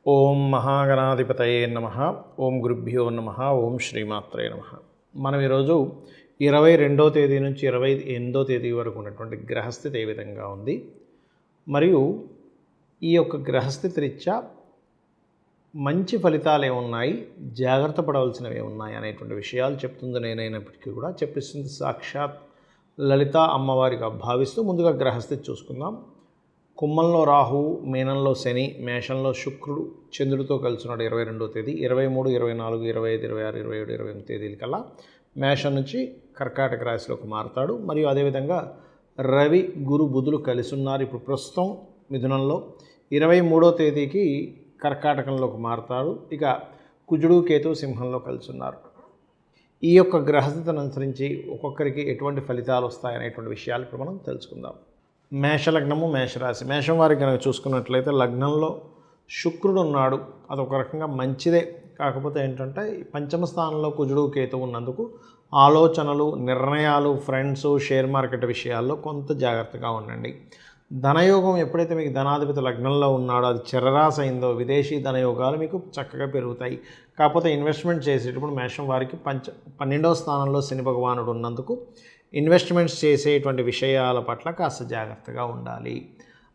ఓం మహాగణాధిపతయే నమః. ఓం గురుభ్యో నమః. ఓం శ్రీమాత్రే నమః. మనం ఈరోజు 22వ తేదీ నుంచి 28వ తేదీ వరకు ఉన్నటువంటి గ్రహస్థితి ఏ విధంగా ఉంది, మరియు ఈ యొక్క గ్రహస్థితి రీత్యా మంచి ఫలితాలు ఏమున్నాయి, జాగ్రత్త పడవలసినవి ఏమున్నాయి అనేటువంటి విషయాలు చెప్తుంది. నేనైనప్పటికీ కూడా చెప్పిస్తుంది సాక్షాత్ లలిత అమ్మవారిగా భావిస్తూ ముందుగా గ్రహస్థితి చూసుకుందాం. కుంభంలో రాహువు, మీనంలో శని, మేషంలో శుక్రుడు చంద్రుడితో కలిసి ఉన్నాడు 22వ తేదీ. 23, 24, 25, 26, 27, 28 తేదీల కల్లా మేషం నుంచి కర్కాటక రాశిలోకి మారుతాడు. మరియు అదేవిధంగా రవి, గురు, బుధులు కలిసి ఉన్నారు. ఇప్పుడు ప్రస్తుతం మిథునంలో 23వ తేదీకి కర్కాటకంలోకి మారుతాడు. ఇక కుజుడు, కేతు సింహంలో కలిసి ఉన్నారు. ఈ యొక్క గ్రహస్థితిని అనుసరించి ఒక్కొక్కరికి ఎటువంటి ఫలితాలు వస్తాయనేటువంటి విషయాలు ఇప్పుడు మనం తెలుసుకుందాం. మేషలగ్నము, మేషరాశి. మేషం వారికి కనుక చూసుకున్నట్లయితే లగ్నంలో శుక్రుడు ఉన్నాడు. అదొక రకంగా మంచిదే. కాకపోతే ఏంటంటే పంచమ స్థానంలో కుజుడు, కేతు ఉన్నందుకు ఆలోచనలు, నిర్ణయాలు, ఫ్రెండ్స్, షేర్ మార్కెట్ విషయాల్లో కొంత జాగ్రత్తగా ఉండండి. ధనయోగం ఎప్పుడైతే మీకు ధనాధిపతి లగ్నంలో ఉన్నాడో, అది చరరాశి అయిందో, విదేశీ ధనయోగాలు మీకు చక్కగా పెరుగుతాయి. కాకపోతే ఇన్వెస్ట్మెంట్ చేసేటప్పుడు మేషం వారికి 12వ స్థానంలో శని భగవానుడు ఉన్నందుకు ఇన్వెస్ట్మెంట్స్ చేసేటువంటి విషయాల పట్ల కాస్త జాగ్రత్తగా ఉండాలి.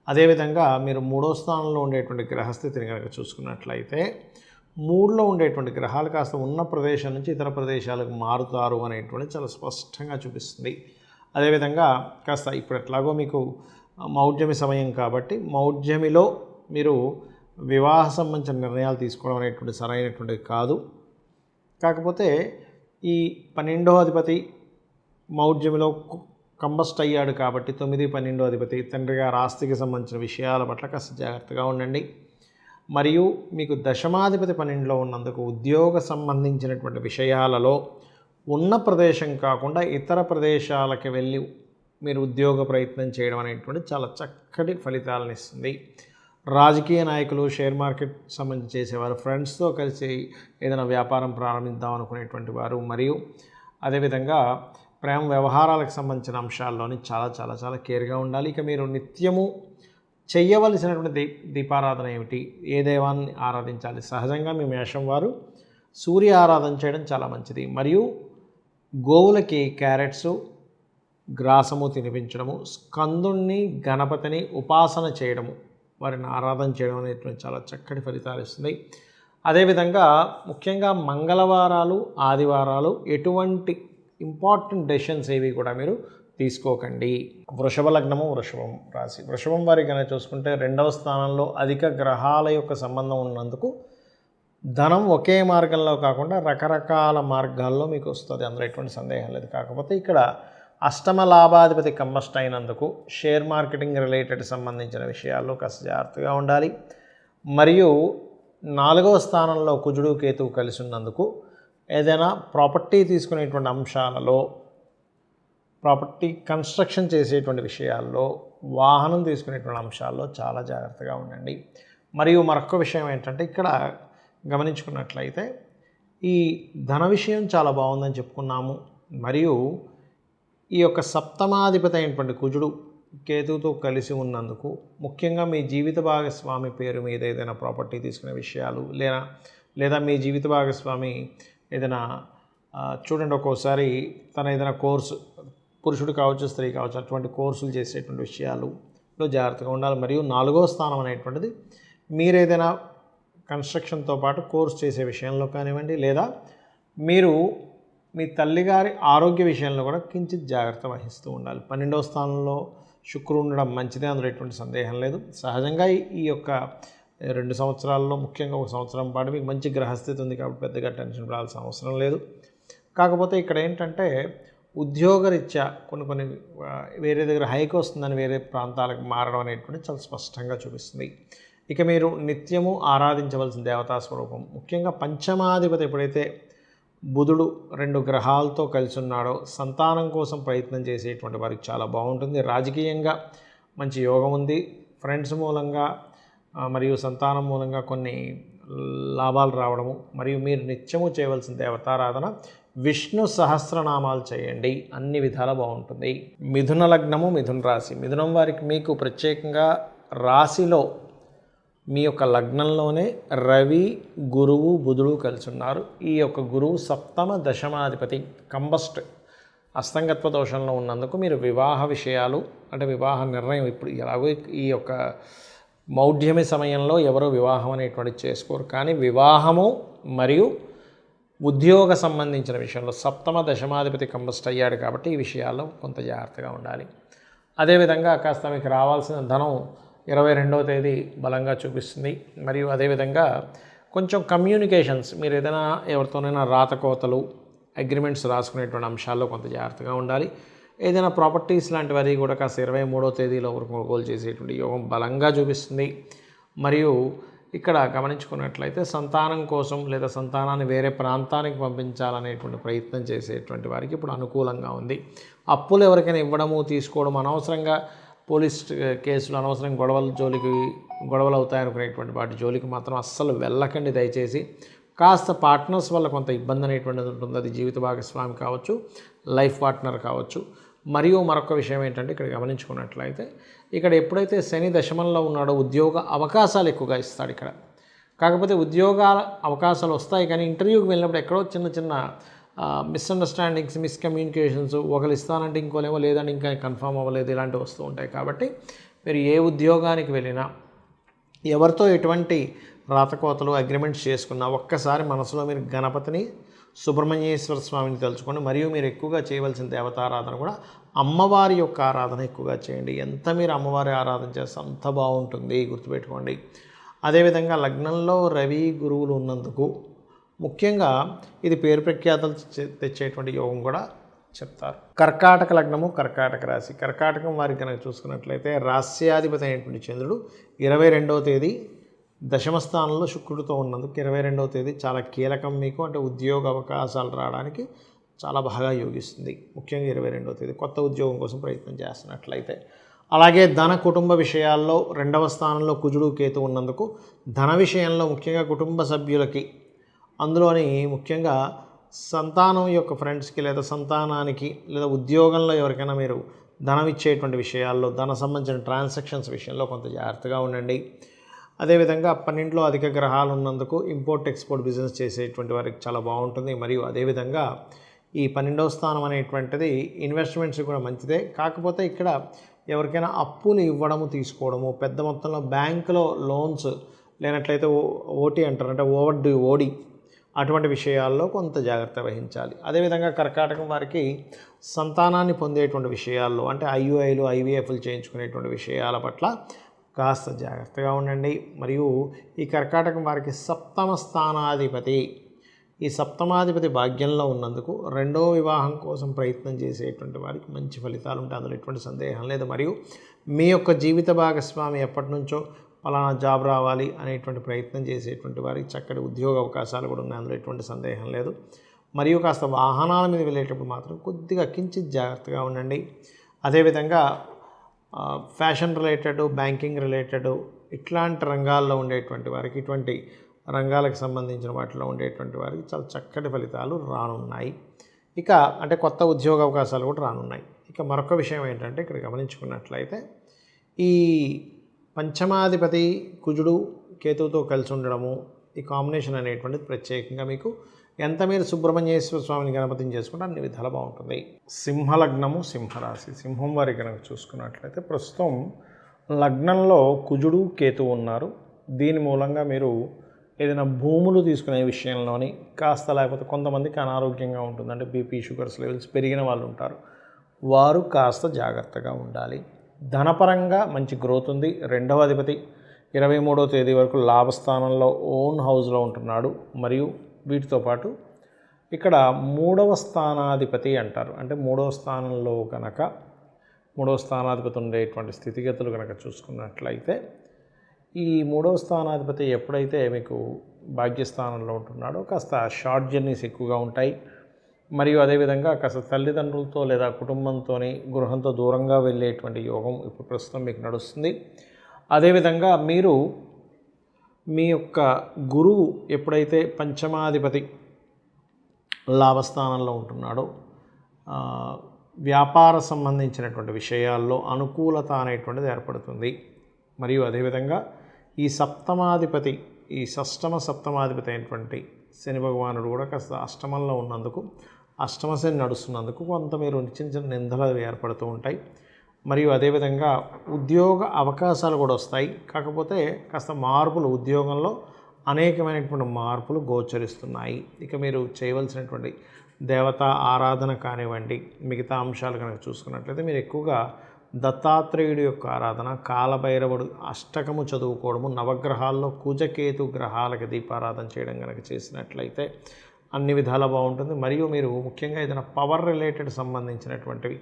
అదేవిధంగా మీరు 3వ స్థానంలో ఉండేటువంటి గ్రహస్థితిని కనుక చూసుకున్నట్లయితే 3లో ఉండేటువంటి గ్రహాలు కాస్త ఉన్న ప్రదేశం నుంచి ఇతర ప్రదేశాలకు మారుతారు అనేటువంటి చాలా స్పష్టంగా చూపిస్తుంది. అదేవిధంగా కాస్త ఇప్పుడు ఎట్లాగో మీకు మౌఢ్యమి సమయం కాబట్టి మౌఢ్యమిలో మీరు వివాహ సంబంధించిన నిర్ణయాలు తీసుకోవడం అనేటువంటి సరైనటువంటిది కాదు. కాకపోతే ఈ 12వ అధిపతి మౌఢ్యమిలో కంబస్ట్ అయ్యాడు కాబట్టి 9, 12వ అధిపతి తండ్రి గారి ఆస్తికి సంబంధించిన విషయాల పట్ల కాస్త జాగ్రత్తగా ఉండండి. మరియు మీకు దశమాధిపతి 12లో ఉన్నందుకు ఉద్యోగ సంబంధించినటువంటి విషయాలలో ఉన్న ప్రదేశం కాకుండా ఇతర ప్రదేశాలకు వెళ్ళి మీరు ఉద్యోగ ప్రయత్నం చేయడం అనేటువంటి చాలా చక్కటి ఫలితాలను ఇస్తుంది. రాజకీయ నాయకులు, షేర్ మార్కెట్ సంబంధించి చేసేవారు, ఫ్రెండ్స్తో కలిసి ఏదైనా వ్యాపారం ప్రారంభిద్దాం అనుకునేటువంటి వారు, మరియు అదేవిధంగా ప్రేమ వ్యవహారాలకు సంబంధించిన అంశాల్లోని చాలా చాలా చాలా కేర్గా ఉండాలి. ఇక మీరు నిత్యము చెయ్యవలసినటువంటి దీపారాధన ఏమిటి, ఏ దైవాన్ని ఆరాధించాలి? సహజంగా మీ మేషం వారు సూర్య ఆరాధన చేయడం చాలా మంచిది. మరియు గోవులకి క్యారెట్స్, గ్రాసము తినిపించడము, స్కందుణ్ణి, గణపతిని ఉపాసన చేయడము, వారిని ఆరాధన చేయడం అనేటువంటి చాలా చక్కటి ఫలితాలు ఇస్తుంది. అదేవిధంగా ముఖ్యంగా మంగళవారాలు, ఆదివారాలు ఎటువంటి ఇంపార్టెంట్ డెసిషన్స్ ఏవి కూడా మీరు తీసుకోకండి. వృషభ లగ్నము, వృషభం రాశి. వృషభం వారికి కనుక చూసుకుంటే 2వ స్థానంలో అధిక గ్రహాల యొక్క సంబంధం ఉన్నందుకు ధనం ఒకే మార్గంలో కాకుండా రకరకాల మార్గాల్లో మీకు వస్తుంది, అందులో ఎటువంటి సందేహం లేదు. కాకపోతే ఇక్కడ అష్టమ లాభాధిపతి కంబస్ట్ అయినందుకు షేర్ మార్కెటింగ్ రిలేటెడ్ సంబంధించిన విషయాల్లో కాస్త జాగ్రత్తగా ఉండాలి. మరియు 4వ స్థానంలో కుజుడు, కేతువు కలిసి ఉన్నందుకు ఏదైనా ప్రాపర్టీ తీసుకునేటువంటి అంశాలలో, ప్రాపర్టీ కన్స్ట్రక్షన్ చేసేటువంటి విషయాల్లో, వాహనం తీసుకునేటువంటి అంశాల్లో చాలా జాగ్రత్తగా ఉండండి. మరియు మరొక విషయం ఏంటంటే ఇక్కడ గమనించుకున్నట్లయితే ఈ ధన విషయం చాలా బాగుందని చెప్పుకున్నాము. మరియు ఈ యొక్క సప్తమాధిపతి అయినటువంటి కుజుడు కేతువుతో కలిసి ఉన్నందుకు ముఖ్యంగా మీ జీవిత భాగస్వామి పేరు మీద ఏదైనా ప్రాపర్టీ తీసుకునే విషయాలు, లేదా మీ జీవిత భాగస్వామి ఏదైనా చూడండి, ఒక్కోసారి తన ఏదైనా కోర్సు, పురుషుడు కావచ్చు, స్త్రీ కావచ్చు, అటువంటి కోర్సులు చేసేటువంటి విషయాలలో జాగ్రత్తగా ఉండాలి. మరియు 4వ స్థానం అనేటువంటిది మీరు ఏదైనా కన్స్ట్రక్షన్తో పాటు కోర్సు చేసే విషయంలో కానివ్వండి, లేదా మీరు మీ తల్లిగారి ఆరోగ్య విషయంలో కూడా కించిత్ జాగ్రత్త వహిస్తూ ఉండాలి. 12వ స్థానంలో శుక్రుడు ఉండడం మంచిదే, అందులో ఎటువంటి సందేహం లేదు. సహజంగా ఈ యొక్క 2 సంవత్సరాల్లో ముఖ్యంగా 1 సంవత్సరం పాటు మీకు మంచి గ్రహస్థితి ఉంది కాబట్టి పెద్దగా టెన్షన్ పడాల్సిన అవసరం లేదు. కాకపోతే ఇక్కడ ఏంటంటే ఉద్యోగరీత్యా కొన్ని వేరే దగ్గర హైక్ వస్తుందని వేరే ప్రాంతాలకు మారడం అనేటువంటి చాలా స్పష్టంగా చూపిస్తుంది. ఇక మీరు నిత్యము ఆరాధించవలసిన దేవతా స్వరూపం, ముఖ్యంగా పంచమాధిపతి ఎప్పుడైతే బుధుడు 2 గ్రహాలతో కలిసి ఉన్నాడో సంతానం కోసం ప్రయత్నం చేసేటువంటి వారికి చాలా బాగుంటుంది. రాజకీయంగా మంచి యోగం ఉంది. ఫ్రెండ్స్ మూలంగా మరియు సంతానం మూలంగా కొన్ని లాభాలు రావడము. మరియు మీరు నిత్యము చేయవలసిన దేవతారాధన విష్ణు సహస్రనామాలు చేయండి, అన్ని విధాల బాగుంటుంది. మిథున లగ్నము, మిథున రాశి. మిథునం వారికి మీకు ప్రత్యేకంగా రాశిలో మీ యొక్క లగ్నంలోనే రవి, గురువు, బుధుడు కలిసి ఉన్నారు. ఈ యొక్క గురువు సప్తమ దశమాధిపతి కంబస్ట్ అస్తంగత్వ దోషంలో ఉన్నందుకు మీరు వివాహ విషయాలు అంటే వివాహ నిర్ణయం ఇప్పుడు ఎలాగో ఈ యొక్క మౌఢ్యమి సమయంలో ఎవరో వివాహం అనేటువంటిది చేసుకోరు. కానీ వివాహము మరియు ఉద్యోగ సంబంధించిన విషయంలో సప్తమ దశమాధిపతి కంబస్ట్ అయ్యాడు కాబట్టి ఈ విషయాల్లో కొంత జాగ్రత్తగా ఉండాలి. అదేవిధంగా కాస్త మీకు రావాల్సిన ధనం 22వ తేదీ బలంగా చూపిస్తుంది. మరియు అదేవిధంగా కొంచెం కమ్యూనికేషన్స్ మీరు ఏదైనా ఎవరితోనైనా రాతకోతలు అగ్రిమెంట్స్ రాసుకునేటువంటి అంశాల్లో కొంత జాగ్రత్తగా ఉండాలి. ఏదైనా ప్రాపర్టీస్ లాంటివి అది కూడా కాస్త 23వ తేదీలో వరకు కొనుగోలు చేసేటువంటి యోగం బలంగా చూపిస్తుంది. మరియు ఇక్కడ గమనించుకున్నట్లయితే సంతానం కోసం లేదా సంతానాన్ని వేరే ప్రాంతానికి పంపించాలనేటువంటి ప్రయత్నం చేసేటువంటి వారికి ఇప్పుడు అనుకూలంగా ఉంది. అప్పులు ఎవరికైనా ఇవ్వడము తీసుకోవడం అనవసరంగా పోలీస్ కేసులు అనవసరంగా గొడవలు అవుతాయనుకునేటువంటి వాటి జోలికి మాత్రం అస్సలు వెళ్ళకండి దయచేసి. కాస్త పార్ట్నర్స్ వల్ల కొంత ఇబ్బంది అనేటువంటిది ఉంటుంది. అది జీవిత భాగస్వామి కావచ్చు, లైఫ్ పార్ట్నర్ కావచ్చు. మరియు మరొక విషయం ఏంటంటే ఇక్కడ గమనించుకున్నట్లయితే ఇక్కడ ఎప్పుడైతే శని దశమంలో ఉన్నాడో ఉద్యోగ అవకాశాలు ఎక్కువగా ఇస్తాడు ఇక్కడ. కాకపోతే ఉద్యోగాల అవకాశాలు వస్తాయి కానీ ఇంటర్వ్యూకి వెళ్ళినప్పుడు ఎక్కడో చిన్న చిన్న మిస్అండర్స్టాండింగ్స్, మిస్కమ్యూనికేషన్స్, ఒకరు ఇస్తానంటే ఇంకోలేమో లేదంటే ఇంకా కన్ఫర్మ్ అవ్వలేదు, ఇలాంటివి వస్తూ ఉంటాయి. కాబట్టి మీరు ఏ ఉద్యోగానికి వెళ్ళినా ఎవరితో ఎటువంటి రాతకోతలు అగ్రిమెంట్స్ చేసుకున్నా ఒక్కసారి మనసులో మీరు గణపతిని, సుబ్రహ్మణ్యేశ్వర స్వామిని తలుచుకోండి. మరియు మీరు ఎక్కువగా చేయవలసిన దేవతారాధన కూడా అమ్మవారి యొక్క ఆరాధన ఎక్కువగా చేయండి. ఎంత మీరు అమ్మవారి ఆరాధన చేస్తే అంత బాగుంటుంది, గుర్తుపెట్టుకోండి. అదేవిధంగా లగ్నంలో రవి, గురువులు ఉన్నందుకు ముఖ్యంగా ఇది పేరు ప్రఖ్యాతలు తెచ్చేటువంటి యోగం కూడా చెప్తారు. కర్కాటక లగ్నము, కర్కాటక రాశి. కర్కాటకం వారికి కనుక చూసుకున్నట్లయితే రాస్యాధిపతి అయినటువంటి చంద్రుడు 22వ తేదీ దశమ స్థానంలో శుక్రుడితో ఉన్నందుకు 22వ తేదీ చాలా కీలకం మీకు. అంటే ఉద్యోగ అవకాశాలు రావడానికి చాలా బాగా యోగిస్తుంది. ముఖ్యంగా 22వ తేదీ కొత్త ఉద్యోగం కోసం ప్రయత్నం చేస్తున్నట్లయితే. అలాగే ధన కుటుంబ విషయాల్లో 2వ స్థానంలో కుజుడు, కేతు ఉన్నందుకు ధన విషయంలో ముఖ్యంగా కుటుంబ సభ్యులకి, అందులోని ముఖ్యంగా సంతానం యొక్క ఫ్రెండ్స్కి లేదా సంతానానికి లేదా ఉద్యోగంలో ఎవరికైనా మీరు ధనం ఇచ్చేటువంటి విషయాల్లో, ధన సంబంధించిన ట్రాన్సాక్షన్స్ విషయంలో కొంత జాగ్రత్తగా ఉండండి. అదేవిధంగా 12లో అధిక గ్రహాలు ఉన్నందుకు ఇంపోర్ట్ ఎక్స్పోర్ట్ బిజినెస్ చేసేటువంటి వారికి చాలా బాగుంటుంది. మరియు అదేవిధంగా ఈ 12వ స్థానం అనేటువంటిది ఇన్వెస్ట్మెంట్స్ కూడా మంచిదే. కాకపోతే ఇక్కడ ఎవరికైనా అప్పులు ఇవ్వడము, తీసుకోవడము, పెద్ద మొత్తంలో బ్యాంకులో లోన్స్ లేనట్లయితే ఓటీ అంటారు, అంటే ఓడి అటువంటి విషయాల్లో కొంత జాగ్రత్త వహించాలి. అదేవిధంగా కర్కాటకం వారికి సంతానాన్ని పొందేటువంటి విషయాల్లో అంటే ఐయుఐలు, ఐవీఎఫ్లు చేయించుకునేటువంటి విషయాల పట్ల కాస్త జాగ్రత్తగా ఉండండి. మరియు ఈ కర్కాటకం వారికి సప్తమ స్థానాధిపతి, ఈ సప్తమాధిపతి భాగ్యంలో ఉన్నందుకు 2వ వివాహం కోసం ప్రయత్నం చేసేటువంటి వారికి మంచి ఫలితాలు ఉంటాయి, అందులో ఎటువంటి సందేహం లేదు. మరియు మీ యొక్క జీవిత భాగస్వామి ఎప్పటి నుంచో పలానా జాబ్ రావాలి అనేటువంటి ప్రయత్నం చేసేటువంటి వారికి చక్కటి ఉద్యోగ అవకాశాలు కూడా ఉన్నాయి, అందులో ఎటువంటి సందేహం లేదు. మరియు కాస్త వాహనాల మీద వెళ్ళేటప్పుడు మాత్రం కొద్దిగా కించిత్ జాగ్రత్తగా ఉండండి. అదేవిధంగా ఫ్యాషన్ రిలేటెడ్, బ్యాంకింగ్ రిలేటెడ్ ఇట్లాంటి రంగాల్లో ఉండేటువంటి వారికి, ఇటువంటి రంగాలకు సంబంధించిన వాటిలో ఉండేటువంటి వారికి చాలా చక్కటి ఫలితాలు రానున్నాయి. ఇక అంటే కొత్త ఉద్యోగ అవకాశాలు కూడా రానున్నాయి. ఇక మరొక విషయం ఏంటంటే ఇక్కడ గమనించుకున్నట్లయితే ఈ పంచమాధిపతి కుజుడు, కేతువుతో కలిసి ఉండడము, ఈ కాంబినేషన్ అనేటువంటిది ప్రత్యేకంగా మీకు ఎంత మీరు సుబ్రహ్మణ్యేశ్వర స్వామిని గణపతిని చేసుకుంటే అన్ని విధాలు బాగుంటుంది. సింహలగ్నము, సింహరాశి. సింహం వారి కనుక చూసుకున్నట్లయితే ప్రస్తుతం లగ్నంలో కుజుడు, కేతువు ఉన్నారు. దీని మూలంగా మీరు ఏదైనా భూములు తీసుకునే విషయంలోని కాస్త, లేకపోతే కొంతమందికి అనారోగ్యంగా ఉంటుంది, అంటే బీపీ, షుగర్స్ లెవెల్స్ పెరిగిన వాళ్ళు ఉంటారు, వారు కాస్త జాగ్రత్తగా ఉండాలి. ధనపరంగా మంచి గ్రోత్ ఉంది. 2వ అధిపతి 23వ తేదీ వరకు లాభస్థానంలో ఓన్ హౌస్లో ఉంటున్నాడు. మరియు వీటితో పాటు ఇక్కడ 3వ స్థానాధిపతి అంటారు, అంటే 3వ స్థానంలో కనుక 3వ స్థానాధిపతి ఉండేటువంటి స్థితిగతులు కనుక చూసుకున్నట్లయితే ఈ 3వ స్థానాధిపతి ఎప్పుడైతే మీకు భాగ్యస్థానంలో ఉంటున్నాడో కాస్త షార్ట్ జర్నీస్ ఎక్కువగా ఉంటాయి. మరియు అదేవిధంగా కాస్త తల్లిదండ్రులతో లేదా కుటుంబంతో, గృహంతో దూరంగా వెళ్ళేటువంటి యోగం ఇప్పుడు ప్రస్తుతం మీకు నడుస్తుంది. అదేవిధంగా మీరు మీ యొక్క గురువు ఎప్పుడైతే పంచమాధిపతి లాభస్థానంలో ఉంటున్నాడో వ్యాపార సంబంధించినటువంటి విషయాల్లో అనుకూలత అనేటువంటిది ఏర్పడుతుంది. మరియు అదేవిధంగా ఈ సప్తమాధిపతి, ఈ సప్తమాధిపతి అయినటువంటి శని భగవానుడు కూడా కాస్త అష్టమంలో ఉన్నందుకు, అష్టమ శని నడుస్తున్నందుకు కొంత మీరు చిన్న చిన్న నిందలు ఏర్పడుతూ ఉంటాయి. మరియు అదేవిధంగా ఉద్యోగ అవకాశాలు కూడా వస్తాయి. కాకపోతే కాస్త మార్పులు, ఉద్యోగంలో అనేకమైనటువంటి మార్పులు గోచరిస్తున్నాయి. ఇక మీరు చేయవలసినటువంటి దేవతా ఆరాధన కానివ్వండి, మిగతా అంశాలు కనుక చూసుకున్నట్లయితే మీరు ఎక్కువగా దత్తాత్రేయుడి యొక్క ఆరాధన, కాలభైరవుడు అష్టకము చదువుకోవడము, నవగ్రహాల్లో కుజకేతు గ్రహాలకి దీపారాధన చేయడం కనుక చేసినట్లయితే అన్ని విధాలా బాగుంటుంది. మరియు మీరు ముఖ్యంగా ఏదైనా పవర్ రిలేటెడ్ సంబంధించినటువంటివి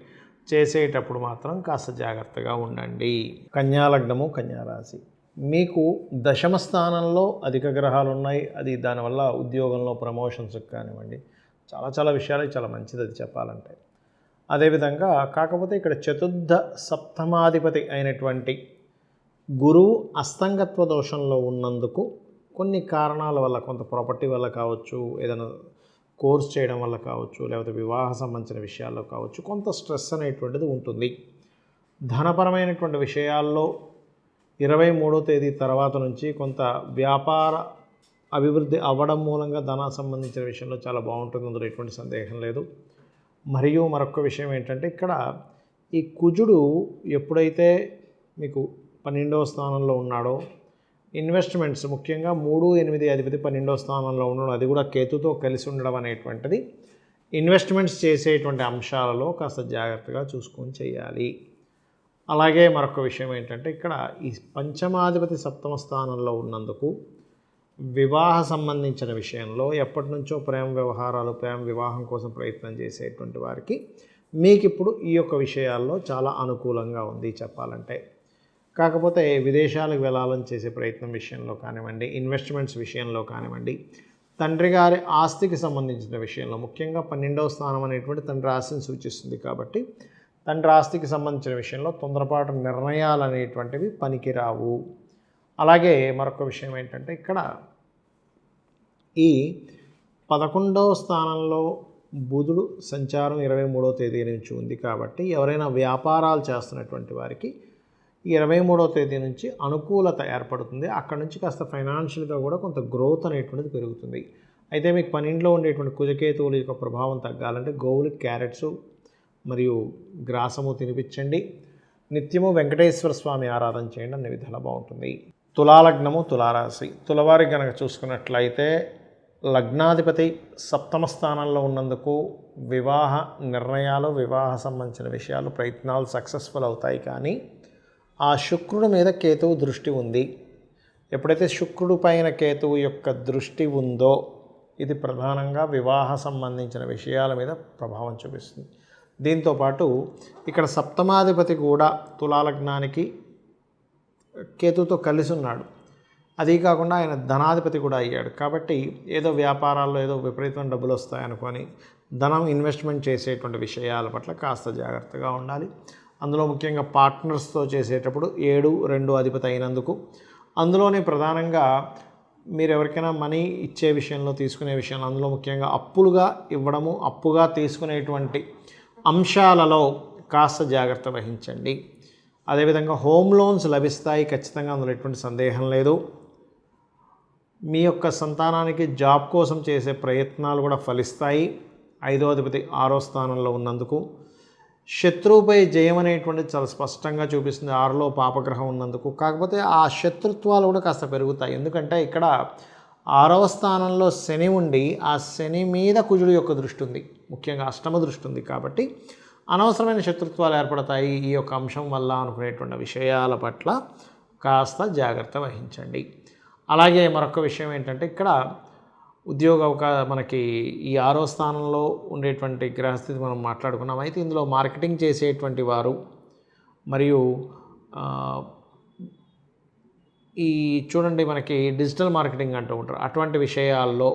చేసేటప్పుడు మాత్రం కాస్త జాగ్రత్తగా ఉండండి. కన్యాలగ్నము, కన్యారాశి. మీకు దశమ స్థానంలో అధిక గ్రహాలు ఉన్నాయి. అది దానివల్ల ఉద్యోగంలో ప్రమోషన్స్కి కానివ్వండి, చాలా విషయాలు చాలా మంచిది అది చెప్పాలంటే. అదేవిధంగా కాకపోతే ఇక్కడ చతుర్థ సప్తమాధిపతి అయినటువంటి గురువు అస్తంగత్వ దోషంలో ఉన్నందుకు కొన్ని కారణాల వల్ల, కొంత ప్రాపర్టీ వల్ల కావచ్చు, ఏదైనా కోర్స్ చేయడం వల్ల కావచ్చు, లేకపోతే వివాహ సంబంధించిన విషయాల్లో కావచ్చు, కొంత స్ట్రెస్ అనేటువంటిది ఉంటుంది. ధనపరమైనటువంటి విషయాల్లో 23వ తేదీ తర్వాత నుంచి కొంత వ్యాపార అభివృద్ధి అవ్వడం మూలంగా ధన సంబంధించిన విషయంలో చాలా బాగుంటుంది, అందులో ఎటువంటి సందేహం లేదు. మరియు మరొక విషయం ఏంటంటే ఇక్కడ ఈ కుజుడు ఎప్పుడైతే మీకు 12వ స్థానంలో ఉన్నాడో, ఇన్వెస్ట్మెంట్స్ ముఖ్యంగా 3, 8 అధిపతి 12వ స్థానంలో ఉండడం, అది కూడా కేతుతో కలిసి ఉండడం అనేటువంటిది ఇన్వెస్ట్మెంట్స్ చేసేటువంటి అంశాలలో కాస్త జాగ్రత్తగా చూసుకొని చేయాలి. అలాగే మరొక విషయం ఏంటంటే ఇక్కడ ఈ పంచమాధిపతి సప్తమ స్థానంలో ఉన్నందుకు వివాహ సంబంధించిన విషయంలో ఎప్పటి నుంచో ప్రేమ వ్యవహారాలు, ప్రేమ వివాహం కోసం ప్రయత్నం చేసేటువంటి వారికి మీకు ఇప్పుడు ఈ యొక్క విషయాల్లో చాలా అనుకూలంగా ఉంది చెప్పాలంటే. కాకపోతే విదేశాలకు వెళ్ళాలని చేసే ప్రయత్నం విషయంలో కానివ్వండి, ఇన్వెస్ట్మెంట్స్ విషయంలో కానివ్వండి, తండ్రి గారి ఆస్తికి సంబంధించిన విషయంలో, ముఖ్యంగా 12వ స్థానం అనేటువంటి తండ్రి ఆస్తిని సూచిస్తుంది కాబట్టి తండ్రి ఆస్తికి సంబంధించిన విషయంలో తొందరపాటు నిర్ణయాలు అనేటువంటివి పనికిరావు. అలాగే మరొక విషయం ఏంటంటే ఇక్కడ ఈ 11వ స్థానంలో బుధుడు సంచారం 23వ తేదీ నుంచి ఉంది కాబట్టి ఎవరైనా వ్యాపారాలు చేస్తున్నటువంటి వారికి 23వ తేదీ నుంచి అనుకూలత ఏర్పడుతుంది. అక్కడ నుంచి కాస్త ఫైనాన్షియల్గా కూడా కొంత గ్రోత్ అనేటువంటిది పెరుగుతుంది. అయితే మీకు 12లో ఉండేటువంటి కుజకేతువుల యొక్క ప్రభావం తగ్గాలంటే గోవులకి క్యారెట్స్ మరియు గ్రాసము తినిపించండి. నిత్యము వెంకటేశ్వర స్వామి ఆరాధన చేయండి, అన్ని విధాలా బాగుంటుంది. తులాలగ్నము, తులారాశి. తులవారికి కనుక చూసుకున్నట్లయితే లగ్నాధిపతి సప్తమ స్థానంలో ఉన్నందుకు వివాహ నిర్ణయాలు, వివాహ సంబంధించిన విషయాలు, ప్రయత్నాలు సక్సెస్ఫుల్ అవుతాయి. కానీ ఆ శుక్రుడి మీద కేతువు దృష్టి ఉంది. ఎప్పుడైతే శుక్రుడి పైన కేతువు యొక్క దృష్టి ఉందో ఇది ప్రధానంగా వివాహ సంబంధించిన విషయాల మీద ప్రభావం చూపిస్తుంది. దీంతోపాటు ఇక్కడ సప్తమాధిపతి కూడా తులాలగ్నానికి కేతుతో కలిసి ఉన్నాడు. అదీ కాకుండా ఆయన ధనాధిపతి కూడా అయ్యాడు. కాబట్టి ఏదో వ్యాపారాల్లో ఏదో విపరీతమైన డబ్బులు వస్తాయనుకొని ధనం ఇన్వెస్ట్మెంట్ చేసేటువంటి విషయాల పట్ల కాస్త జాగ్రత్తగా ఉండాలి. అందులో ముఖ్యంగా పార్ట్నర్స్తో చేసేటప్పుడు 7, 2 అధిపతి అయినందుకు అందులోనే ప్రధానంగా మీరు ఎవరికైనా మనీ ఇచ్చే విషయంలో, తీసుకునే విషయంలో, అందులో ముఖ్యంగా అప్పులుగా ఇవ్వడము, అప్పుగా తీసుకునేటువంటి అంశాలలో కాస్త జాగ్రత్త వహించండి. అదేవిధంగా హోమ్ లోన్స్ లభిస్తాయి ఖచ్చితంగా, అందులో ఎటువంటి సందేహం లేదు. మీ యొక్క సంతానానికి జాబ్ కోసం చేసే ప్రయత్నాలు కూడా ఫలిస్తాయి. 5వ అధిపతి 6వ స్థానంలో ఉన్నందుకు శత్రువుపై జయం అనేటువంటిది చాలా స్పష్టంగా చూపిస్తుంది 6లో పాపగ్రహం ఉన్నందుకు. కాకపోతే ఆ శత్రుత్వాలు కూడా కాస్త పెరుగుతాయి. ఎందుకంటే ఇక్కడ 6వ స్థానంలో శని ఉండి ఆ శని మీద కుజుడు యొక్క దృష్టి ఉంది, ముఖ్యంగా అష్టమ దృష్టి ఉంది. కాబట్టి అనవసరమైన శత్రుత్వాలు ఏర్పడతాయి ఈ యొక్క అంశం వల్ల అనుకునేటువంటి విషయాల పట్ల కాస్త జాగ్రత్త వహించండి. అలాగే మరొక విషయం ఏంటంటే ఇక్కడ మనకి ఈ 6వ స్థానంలో ఉండేటువంటి గ్రహస్థితి మనం మాట్లాడుకున్నాం. అయితే ఇందులో మార్కెటింగ్ చేసేటువంటి వారు మరియు ఈ చూడండి మనకి డిజిటల్ మార్కెటింగ్ అంటూ ఉంటారు, అటువంటి విషయాల్లో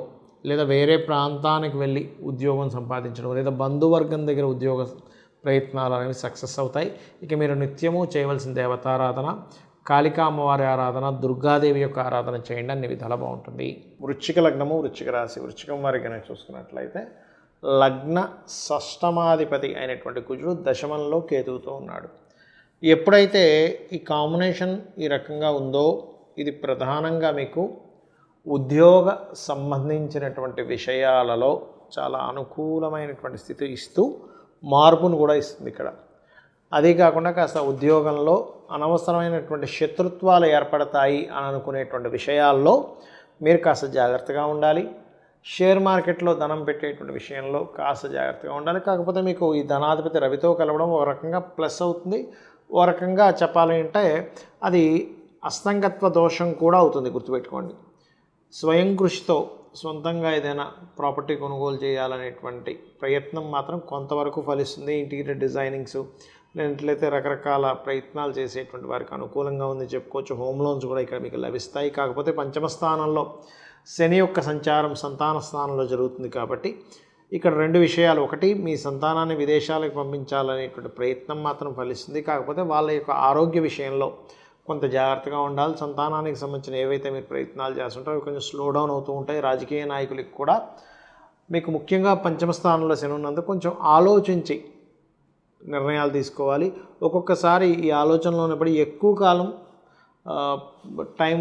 లేదా వేరే ప్రాంతానికి వెళ్ళి ఉద్యోగం సంపాదించడం లేదా బంధువర్గం దగ్గర ఉద్యోగ ప్రయత్నాలు అనేవి సక్సెస్ అవుతాయి. ఇక మీరు నిత్యము చేయవలసిన దేవతారాధన, కాళికా అమ్మవారి ఆరాధన, దుర్గాదేవి యొక్క ఆరాధన చేయండి, అన్ని విధాలా బాగుంటుంది. వృశ్చిక లగ్నము, వృశ్చిక రాశి. వృశ్చికం వారికి కనుక చూసుకున్నట్లయితే లగ్న షష్టమాధిపతి అయినటువంటి కుజుడు దశమంలో కేతువుతో ఉన్నాడు. ఎప్పుడైతే ఈ కాంబినేషన్ ఈ రకంగా ఉందో ఇది ప్రధానంగా మీకు ఉద్యోగ సంబంధించినటువంటి విషయాలలో చాలా అనుకూలమైనటువంటి స్థితి ఇస్తూ మార్పును కూడా ఇస్తుంది ఇక్కడ. అదే కాకుండా కాస్త ఉద్యోగంలో అనవసరమైనటువంటి శత్రుత్వాలు ఏర్పడతాయి అని అనుకునేటువంటి విషయాల్లో మీరు కాస్త జాగ్రత్తగా ఉండాలి. షేర్ మార్కెట్లో ధనం పెట్టేటువంటి విషయంలో కాస్త జాగ్రత్తగా ఉండాలి. కాకపోతే మీకు ఈ ధనాధిపతి రవితో కలవడం ఒక రకంగా ప్లస్ అవుతుంది. ఓ రకంగా చెప్పాలి అంటే అది అస్తంగత్వ దోషం కూడా అవుతుంది, గుర్తుపెట్టుకోండి. స్వయం కృషితో సొంతంగా ఏదైనా ప్రాపర్టీ కొనుగోలు చేయాలనేటువంటి ప్రయత్నం మాత్రం కొంతవరకు ఫలిస్తుంది. ఇంటీరియర్ డిజైనింగ్స్ లేనట్లయితే రకరకాల ప్రయత్నాలు చేసేటువంటి వారికి అనుకూలంగా ఉంది చెప్పుకోవచ్చు. హోమ్ లోన్స్ కూడా ఇక్కడ మీకు లభిస్తాయి. కాకపోతే పంచమ స్థానంలో శని యొక్క సంచారం సంతాన స్థానంలో జరుగుతుంది కాబట్టి ఇక్కడ రెండు విషయాలు. ఒకటి, మీ సంతానాన్ని విదేశాలకు పంపించాలనేటువంటి ప్రయత్నం మాత్రం ఫలిస్తుంది. కాకపోతే వాళ్ళ యొక్క ఆరోగ్య విషయంలో కొంత జాగ్రత్తగా ఉండాలి. సంతానానికి సంబంధించిన ఏవైతే మీరు ప్రయత్నాలు చేస్తుంటారో అవి కొంచెం స్లో డౌన్ అవుతూ ఉంటాయి. రాజకీయ నాయకులకు కూడా మీకు ముఖ్యంగా పంచమ స్థానంలో శని ఉన్నందుకు కొంచెం ఆలోచించి నిర్ణయాలు తీసుకోవాలి. ఒక్కొక్కసారి ఈ ఆలోచనలో ఉన్నప్పుడు ఎక్కువ కాలం టైం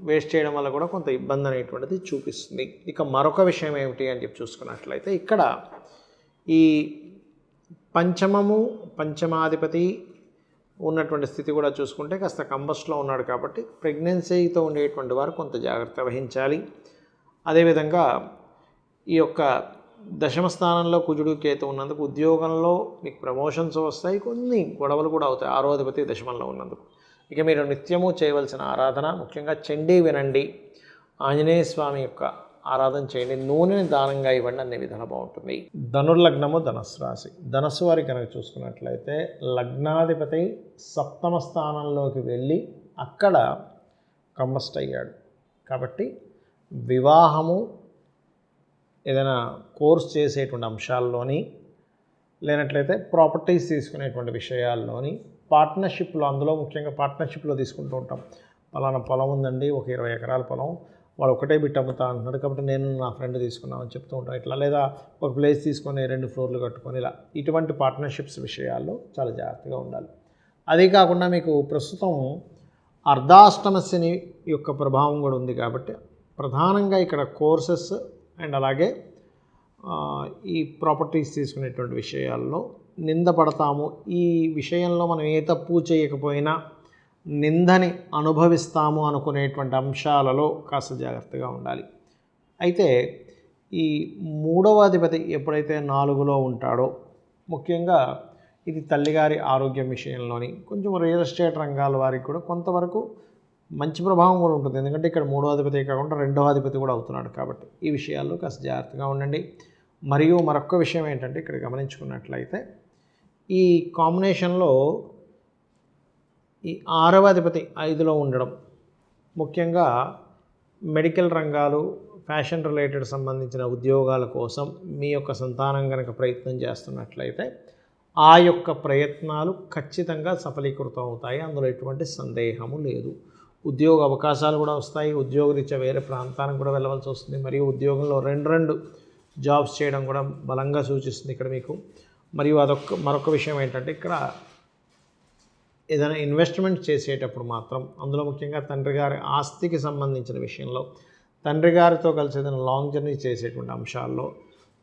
వేస్ట్ చేయడం వల్ల కూడా కొంత ఇబ్బంది అనేటువంటిది చూపిస్తుంది. ఇక మరొక విషయం ఏమిటి అని చెప్పి చూసుకున్నట్లయితే ఇక్కడ ఈ పంచమాధిపతి ఉన్నటువంటి స్థితి కూడా చూసుకుంటే కాస్త కంబస్ట్లో ఉన్నాడు కాబట్టి ప్రెగ్నెన్సీతో ఉండేటువంటి వారు కొంత జాగ్రత్త వహించాలి. అదేవిధంగా ఈ యొక్క దశమ స్థానంలో కుజుడు కేతు ఉన్నందుకు ఉద్యోగంలో మీకు ప్రమోషన్స్ వస్తాయి, కొన్ని గొడవలు కూడా అవుతాయి 6వ అధిపతి దశమంలో ఉన్నందుకు. ఇక మీరు నిత్యము చేయవలసిన ఆరాధన ముఖ్యంగా చండీ వినండి, ఆంజనేయ స్వామి యొక్క ఆరాధన చేయండి, నూనెని దానంగా ఇవ్వండి, అన్ని విధాలు బాగుంటుంది. ధనుర్లగ్నము ధనస్సు రాశి. ధనస్సు వారి కనుక చూసుకున్నట్లయితే లగ్నాధిపతి సప్తమ స్థానంలోకి వెళ్ళి అక్కడ కంబస్ట్ అయ్యాడు కాబట్టి వివాహము ఏదైనా కోర్స్ చేసేటువంటి అంశాల్లోని లేనట్లయితే ప్రాపర్టీస్ తీసుకునేటువంటి విషయాల్లోని పార్ట్నర్షిప్లో, అందులో ముఖ్యంగా పార్ట్నర్షిప్లో తీసుకుంటూ ఉంటాం. పలానా పొలం ఉందండి, ఒక 20 ఎకరాల పొలం, వాడు ఒకటే బిట్ అమ్ముతా అంటున్నాడు కాబట్టి నేను నా ఫ్రెండ్ తీసుకున్నామని చెప్తూ ఉంటాం ఇట్లా. లేదా ఒక ప్లేస్ తీసుకొని 2 ఫ్లోర్లు కట్టుకొని ఇలా, ఇటువంటి పార్ట్నర్షిప్స్ విషయాల్లో చాలా జాగ్రత్తగా ఉండాలి. అదే కాకుండా మీకు ప్రస్తుతం అర్ధాష్టమ శని యొక్క ప్రభావం కూడా ఉంది కాబట్టి ప్రధానంగా ఇక్కడ కోర్సెస్ అండ్ అలాగే ఈ ప్రాపర్టీస్ తీసుకునేటువంటి విషయాల్లో నిందపడతాము. ఈ విషయంలో మనం ఏ తప్పు చేయకపోయినా నిందని అనుభవిస్తాము అనుకునేటువంటి అంశాలలో కాస్త జాగ్రత్తగా ఉండాలి. అయితే ఈ 3వ అధిపతి ఎప్పుడైతే 4లో ఉంటాడో ముఖ్యంగా ఇది తల్లిగారి ఆరోగ్యం విషయంలోని కొంచెం రియల్ ఎస్టేట్ రంగాల వారికి కూడా కొంతవరకు మంచి ప్రభావం కూడా ఉంటుంది. ఎందుకంటే ఇక్కడ 3వ అధిపతి కాకుండా 2వ అధిపతి కూడా అవుతున్నాడు కాబట్టి ఈ విషయాల్లో కాస్త జాగ్రత్తగా ఉండండి. మరియు మరొక విషయం ఏంటంటే ఇక్కడ గమనించుకున్నట్లయితే ఈ కాంబినేషన్లో ఈ 6వ అధిపతి 5లో ఉండడం ముఖ్యంగా మెడికల్ రంగాలు, ఫ్యాషన్ రిలేటెడ్ సంబంధించిన ఉద్యోగాల కోసం మీ యొక్క సంతానం కనుక ప్రయత్నం చేస్తున్నట్లయితే ఆ యొక్క ప్రయత్నాలు ఖచ్చితంగా సఫలీకృతం అవుతాయి, అందులో ఎటువంటి సందేహము లేదు. ఉద్యోగ అవకాశాలు కూడా వస్తాయి. ఉద్యోగరీత్యా వేరే ప్రాంతానికి కూడా వెళ్ళవలసి వస్తుంది. మరియు ఉద్యోగంలో రెండు జాబ్స్ చేయడం కూడా బలంగా సూచిస్తుంది ఇక్కడ మీకు. మరియు మరొక విషయం ఏంటంటే ఇక్కడ ఏదైనా ఇన్వెస్ట్మెంట్ చేసేటప్పుడు మాత్రం అందులో ముఖ్యంగా తండ్రి గారి ఆస్తికి సంబంధించిన విషయంలో, తండ్రి గారితో కలిసి ఏదైనా లాంగ్ జర్నీ చేసేటువంటి అంశాల్లో,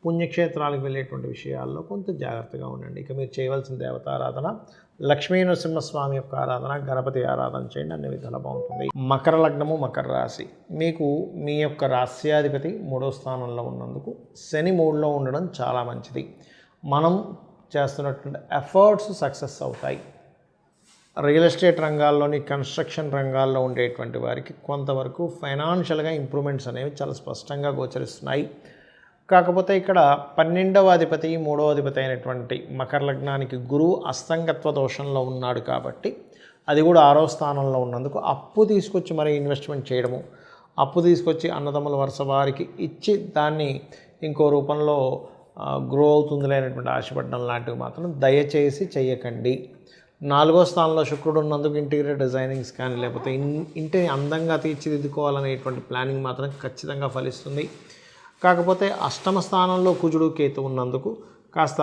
పుణ్యక్షేత్రాలకు వెళ్ళేటువంటి విషయాల్లో కొంత జాగ్రత్తగా ఉండండి. ఇక మీరు చేయవలసిన దేవతారాధన లక్ష్మీ నరసింహస్వామి యొక్క ఆరాధన, గణపతి ఆరాధన చేయండి, అన్ని విధాలు బాగుంటుంది. మకర లగ్నము మకర రాశి. మీకు మీ యొక్క రాశ్యాధిపతి 3వ స్థానంలో ఉన్నందుకు శని 3లో ఉండడం చాలా మంచిది. మనం చేస్తున్నటువంటి ఎఫర్ట్స్ సక్సెస్ అవుతాయి. రియల్ ఎస్టేట్ రంగాల్లోని, కన్స్ట్రక్షన్ రంగాల్లో ఉండేటువంటి వారికి కొంతవరకు ఫైనాన్షియల్గా ఇంప్రూవ్మెంట్స్ అనేవి చాలా స్పష్టంగా గోచరిస్తున్నాయి. కాకపోతే ఇక్కడ 12వ అధిపతి 3వ అధిపతి అయినటువంటి మకర లగ్నానికి గురువు అస్తంగత్వ దోషంలో ఉన్నాడు కాబట్టి అది కూడా 6వ స్థానంలో ఉన్నందుకు అప్పు తీసుకొచ్చి మరి ఇన్వెస్ట్మెంట్ చేయడము, అప్పు తీసుకొచ్చి అన్నదమ్ముల వరుస వారికి ఇచ్చి దాన్ని ఇంకో రూపంలో గ్రో అవుతుంది లేనటువంటి ఆశపడడం లాంటివి మాత్రం దయచేసి చేయకండి. 4వ స్థానంలో శుక్రుడు ఉన్నందుకు ఇంటీరియర్ డిజైనింగ్స్ కానీ లేకపోతే ఇంటిని అందంగా తీర్చిదిద్దుకోవాలనేటువంటి ప్లానింగ్ మాత్రం ఖచ్చితంగా ఫలిస్తుంది. కాకపోతే అష్టమ స్థానంలో కుజుడు కేతు ఉన్నందుకు కాస్త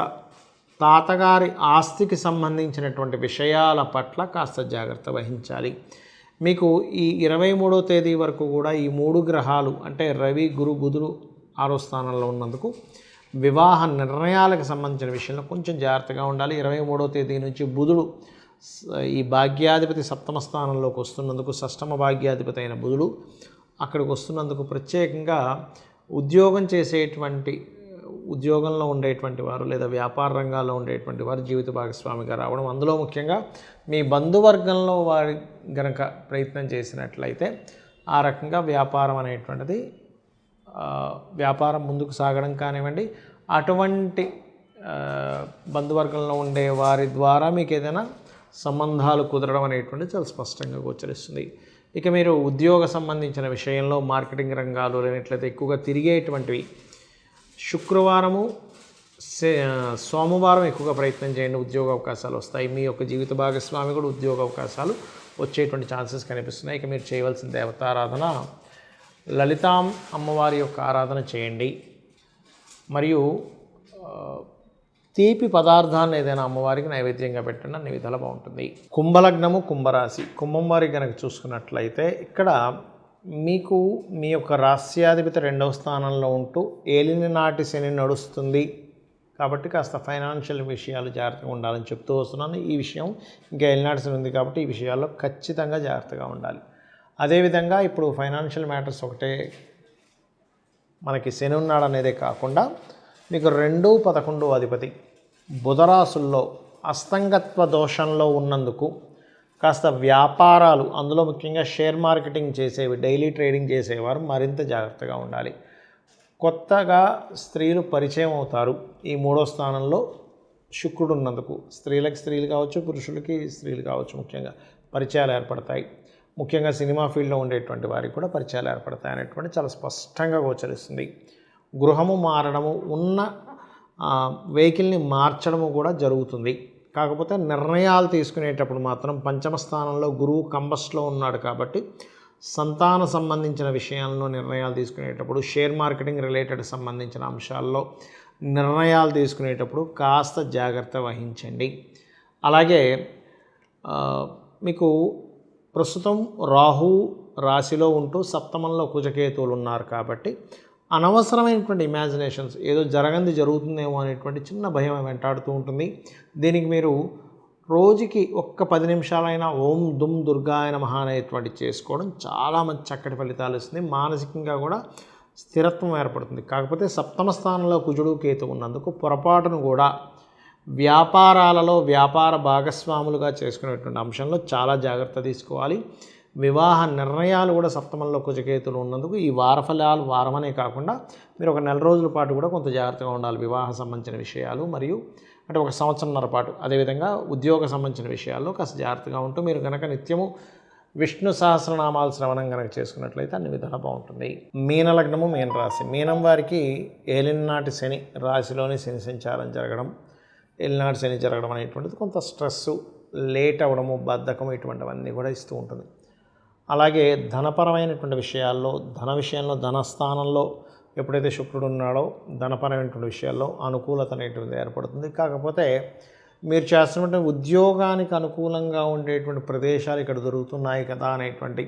తాతగారి ఆస్తికి సంబంధించినటువంటి విషయాల పట్ల కాస్త జాగ్రత్త వహించాలి. మీకు ఈ 23వ తేదీ వరకు కూడా ఈ 3 గ్రహాలు అంటే రవి, గురు, బుధుడు 6వ స్థానంలో ఉన్నందుకు వివాహ నిర్ణయాలకు సంబంధించిన విషయంలో కొంచెం జాగ్రత్తగా ఉండాలి. 23వ తేదీ నుంచి బుధుడు ఈ భాగ్యాధిపతి సప్తమ స్థానంలోకి వస్తున్నందుకు, షష్టమ భాగ్యాధిపతి అయిన బుధుడు అక్కడికి వస్తున్నందుకు ప్రత్యేకంగా ఉద్యోగంలో ఉండేటువంటి వారు లేదా వ్యాపార రంగాల్లో ఉండేటువంటి వారు జీవిత భాగస్వామిగా రావడం, అందులో ముఖ్యంగా మీ బంధువర్గంలో వారి గనక ప్రయత్నం చేసినట్లయితే ఆ రకంగా వ్యాపారం అనేటువంటిది వ్యాపారం ముందుకు సాగడం కానివ్వండి, అటువంటి బంధువర్గంలో ఉండే వారి ద్వారా మీకు ఏదైనా సంబంధాలు కుదరడం అనేటువంటిది చాలా స్పష్టంగా గోచరిస్తుంది. ఇక మీరు ఉద్యోగ సంబంధించిన విషయంలో మార్కెటింగ్ రంగాలు లేనట్లయితే ఎక్కువగా తిరిగేటువంటివి శుక్రవారము, సోమవారం ఎక్కువగా ప్రయత్నం చేయండి, ఉద్యోగ అవకాశాలు వస్తాయి. మీ యొక్క జీవిత భాగస్వామి కూడా ఉద్యోగ అవకాశాలు వచ్చేటువంటి ఛాన్సెస్ కనిపిస్తున్నాయి. ఇక మీరు చేయవలసిన దేవతారాధన లలితాం అమ్మవారి యొక్క ఆరాధన చేయండి. మరియు తీపి పదార్థాలను ఏదైనా అమ్మవారికి నైవేద్యంగా పెట్టండి, అన్ని విధాలు బాగుంటుంది. కుంభలగ్నము, కుంభరాశి. కుంభం వారికి కనుక చూసుకున్నట్లయితే ఇక్కడ మీకు మీ యొక్క రాస్యాధిపతి 2వ స్థానంలో ఉంటూ ఏలిన నాటి శని నడుస్తుంది కాబట్టి కాస్త ఫైనాన్షియల్ విషయాలు జాగ్రత్తగా ఉండాలని చెప్తూ వస్తున్నాను. ఈ విషయం ఇంకా ఏలినాటి శని ఉంది కాబట్టి ఈ విషయాల్లో ఖచ్చితంగా జాగ్రత్తగా ఉండాలి. అదేవిధంగా ఇప్పుడు ఫైనాన్షియల్ మ్యాటర్స్ ఒకటే మనకి శని ఉన్నాడు అనేదే కాకుండా మీకు 2, 11 అధిపతి బుధరాశుల్లో అస్తంగత్వ దోషంలో ఉన్నందుకు కాస్త వ్యాపారాలు, అందులో ముఖ్యంగా షేర్ మార్కెటింగ్ చేసేవి, డైలీ ట్రేడింగ్ చేసేవారు మరింత జాగ్రత్తగా ఉండాలి. కొత్తగా స్త్రీలు పరిచయం అవుతారు. ఈ 3వ స్థానంలో శుక్రుడు ఉన్నందుకు స్త్రీలకు స్త్రీలు కావచ్చు, పురుషులకి స్త్రీలు కావచ్చు, ముఖ్యంగా పరిచయాలు ఏర్పడతాయి. ముఖ్యంగా సినిమా ఫీల్డ్లో ఉండేటువంటి వారికి కూడా పరిచయాలు ఏర్పడతాయి అనేటువంటి చాలా స్పష్టంగా గోచరిస్తుంది. గృహము మారడము, ఉన్న వెహికల్ని మార్చడము కూడా జరుగుతుంది. కాకపోతే నిర్ణయాలు తీసుకునేటప్పుడు మాత్రం పంచమ స్థానంలో గురువు కంబస్ట్లో ఉన్నాడు కాబట్టి సంతాన సంబంధించిన విషయాల్లో నిర్ణయాలు తీసుకునేటప్పుడు, షేర్ మార్కెటింగ్ రిలేటెడ్ సంబంధించిన అంశాల్లో నిర్ణయాలు తీసుకునేటప్పుడు కాస్త జాగ్రత్త వహించండి. అలాగే మీకు ప్రస్తుతం రాహు రాశిలో ఉంటూ సప్తమంలో కుజకేతువులు ఉన్నారు కాబట్టి అనవసరమైనటువంటి ఇమాజినేషన్స్, ఏదో జరుగుతుందేమో అనేటువంటి చిన్న భయం వెంటాడుతూ ఉంటుంది. దీనికి మీరు రోజుకి ఒక్క 10 నిమిషాలైనా ఓం దుమ్ దుర్గాయ నమః అనేటువంటి చేసుకోవడం చాలా మంచి చక్కటి ఫలితాలు ఇస్తుంది. మానసికంగా కూడా స్థిరత్వం ఏర్పడుతుంది. కాకపోతే సప్తమ స్థానంలో కుజుడు కేతు ఉన్నందుకు పొరపాటును కూడా వ్యాపారాలలో వ్యాపార భాగస్వాములుగా చేసుకునేటువంటి అంశంలో చాలా జాగ్రత్త తీసుకోవాలి. వివాహ నిర్ణయాలు కూడా సప్తమంలో కుజకేతులు ఉన్నందుకు ఈ వారఫలాలు వారమనే కాకుండా మీరు ఒక 4 రోజుల పాటు కూడా కొంత జాగ్రత్తగా ఉండాలి. వివాహ సంబంధించిన విషయాలు మరియు అంటే ఒక సంవత్సరంన్నర పాటు, అదేవిధంగా ఉద్యోగ సంబంధించిన విషయాల్లో కాస్త జాగ్రత్తగా ఉంటూ మీరు కనుక నిత్యము విష్ణు సహస్రనామాలు శ్రవణం కనుక చేసుకున్నట్లయితే అన్ని విధాలు బాగుంటుంది. మీనలగ్నము, మీన రాశి. మీనం వారికి ఏలినాటి శని రాశిలోని శని సంచారం జరగడం, ఏలినాటి శని జరగడం అనేటువంటిది కొంత స్ట్రెస్సు, లేట్ అవ్వడము, బద్ధకం ఇటువంటివన్నీ కూడా ఇస్తూ ఉంటుంది. అలాగే ధనపరమైనటువంటి విషయాల్లో, ధన విషయంలో, ధనస్థానంలో ఎప్పుడైతే శుక్రుడు ఉన్నాడో ధనపరమైనటువంటి విషయాల్లో అనుకూలత అనేటువంటిది ఏర్పడుతుంది. కాకపోతే మీరు చేస్తున్నటువంటి ఉద్యోగానికి అనుకూలంగా ఉండేటువంటి ప్రదేశాలు ఇక్కడ దొరుకుతున్నాయి కదా అనేటువంటి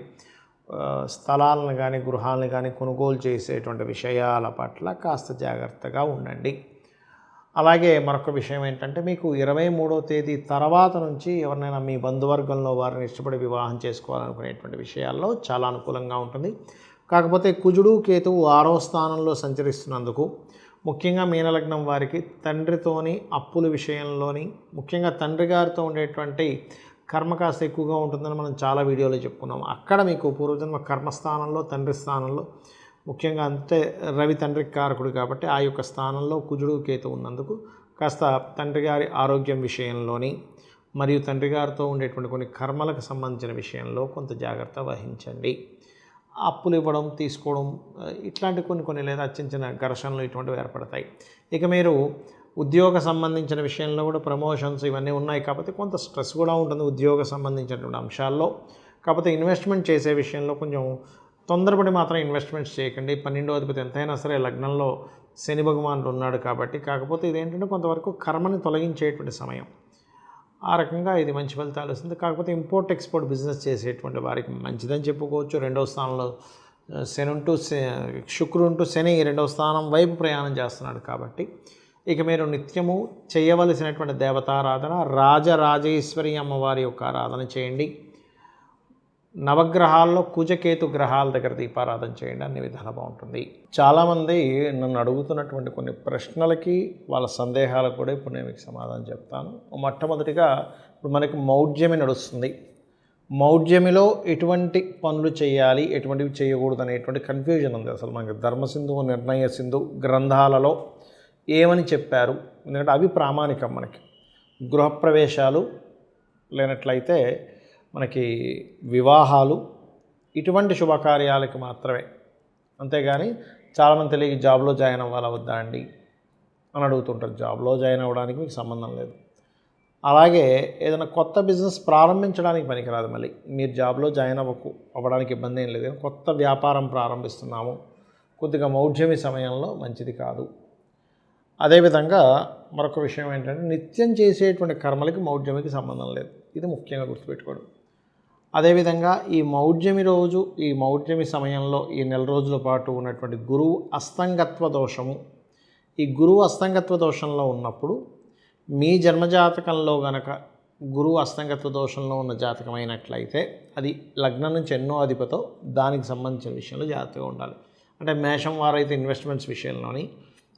స్థలాలను కానీ గృహాలను కానీ కొనుగోలు చేసేటువంటి విషయాల పట్ల కాస్త జాగ్రత్తగా ఉండండి. అలాగే మరొక విషయం ఏంటంటే మీకు 23వ తేదీ తర్వాత నుంచి ఎవరినైనా మీ బంధువర్గంలో వారిని ఇష్టపడి వివాహం చేసుకోవాలనుకునేటువంటి విషయాల్లో చాలా అనుకూలంగా ఉంటుంది. కాకపోతే కుజుడు కేతువు 6వ స్థానంలో సంచరిస్తున్నందుకు ముఖ్యంగా మీనలగ్నం వారికి తండ్రితోని అప్పుల విషయంలోని, ముఖ్యంగా తండ్రి గారితో ఉండేటువంటి కర్మ కాస్త ఎక్కువగా ఉంటుందని మనం చాలా వీడియోలో చెప్పుకున్నాం. అక్కడ మీకు పూర్వజన్మ కర్మస్థానంలో, తండ్రి స్థానంలో, ముఖ్యంగా అంతే రవి తండ్రికి కారకుడు కాబట్టి ఆ యొక్క స్థానంలో కుజుడు కేతు ఉన్నందుకు కాస్త తండ్రి గారి ఆరోగ్యం విషయంలోని మరియు తండ్రి గారితో ఉండేటువంటి కొన్ని కర్మలకు సంబంధించిన విషయంలో కొంత జాగ్రత్త వహించండి. అప్పులు ఇవ్వడం, తీసుకోవడం ఇట్లాంటి కొన్ని లేదా చిన్న చిన్న ఘర్షణలు ఇటువంటివి ఏర్పడతాయి. ఇక మీరు ఉద్యోగ సంబంధించిన విషయంలో కూడా ప్రమోషన్స్ ఇవన్నీ ఉన్నాయి కాబట్టి కొంత స్ట్రెస్ కూడా ఉంటుంది ఉద్యోగ సంబంధించినటువంటి అంశాల్లో. కాకపోతే ఇన్వెస్ట్మెంట్ చేసే విషయంలో కొంచెం తొందరపడి మాత్రం ఇన్వెస్ట్మెంట్స్ చేయకండి. 12వ అధిపతి ఎంతైనా సరే లగ్నంలో శని భగవానుడు ఉన్నాడు కాబట్టి. కాకపోతే ఇదేంటంటే కొంతవరకు కర్మని తొలగించేటువంటి సమయం. ఆ రకంగా ఇది మంచి ఫలితాలు వస్తుంది. కాకపోతే ఇంపోర్ట్ ఎక్స్పోర్ట్ బిజినెస్ చేసేటువంటి వారికి మంచిదని చెప్పుకోవచ్చు. రెండవ స్థానంలో శుక్రుడు ఉంటూ శని రెండవ స్థానం వైపు ప్రయాణం చేస్తున్నాడు కాబట్టి ఇక మీరు నిత్యము చేయవలసినటువంటి దేవతారాధన రాజరాజేశ్వరి అమ్మవారి యొక్క ఆరాధన చేయండి. నవగ్రహాల్లో కుజకేతు గ్రహాల దగ్గర దీపారాధన చేయండి. అన్ని విధాలు బాగుంటుంది. చాలామంది నన్ను అడుగుతున్నటువంటి కొన్ని ప్రశ్నలకి వాళ్ళ సందేహాలకు కూడా ఇప్పుడు నేను మీకు సమాధానం చెప్తాను. మొట్టమొదటిగా ఇప్పుడు మనకి మౌఢ్యమి నడుస్తుంది. మౌఢ్యమిలో ఎటువంటి పనులు చేయాలి, ఎటువంటివి చేయకూడదు అనేటువంటి కన్ఫ్యూజన్ ఉంది. అసలు మనకి ధర్మసింధు, నిర్ణయ సింధు గ్రంథాలలో ఏమని చెప్పారు, ఎందుకంటే అవి ప్రామాణికం. మనకి గృహప్రవేశాలు లేనట్లయితే మనకి వివాహాలు ఇటువంటి శుభకార్యాలకి మాత్రమే, అంతేగాని చాలామంది తెలియక జాబ్లో జాయిన్ అవ్వాలా వద్దా అండి అని అడుగుతుంటారు. జాబ్లో జాయిన్ అవ్వడానికి మీకు సంబంధం లేదు. అలాగే ఏదైనా కొత్త బిజినెస్ ప్రారంభించడానికి పనికిరాదు. మళ్ళీ మీరు జాబ్లో జాయిన్ అవ్వడానికి ఇబ్బంది ఏం లేదు. కొత్త వ్యాపారం ప్రారంభిస్తున్నాము, కొద్దిగా మౌఢ్యమి సమయంలో మంచిది కాదు. అదేవిధంగా మరొక విషయం ఏంటంటే నిత్యం చేసేటువంటి కర్మలకి మౌఢ్యమికి సంబంధం లేదు. ఇది ముఖ్యంగా గుర్తుపెట్టుకోవడం. అదేవిధంగా ఈ మౌఢ్యమి సమయంలో ఈ నెల రోజుల పాటు ఉన్నటువంటి గురువు అస్తంగత్వ దోషము, ఈ గురువు అస్తంగత్వ దోషంలో ఉన్నప్పుడు మీ జన్మజాతకంలో గనక గురువు అస్తంగత్వ దోషంలో ఉన్న జాతకమైనట్లయితే అది లగ్నం నుంచి ఎన్నో అధిపతో దానికి సంబంధించిన విషయంలో జాగ్రత్తగా ఉండాలి. అంటే మేషం వారైతే ఇన్వెస్ట్మెంట్స్ విషయంలోని,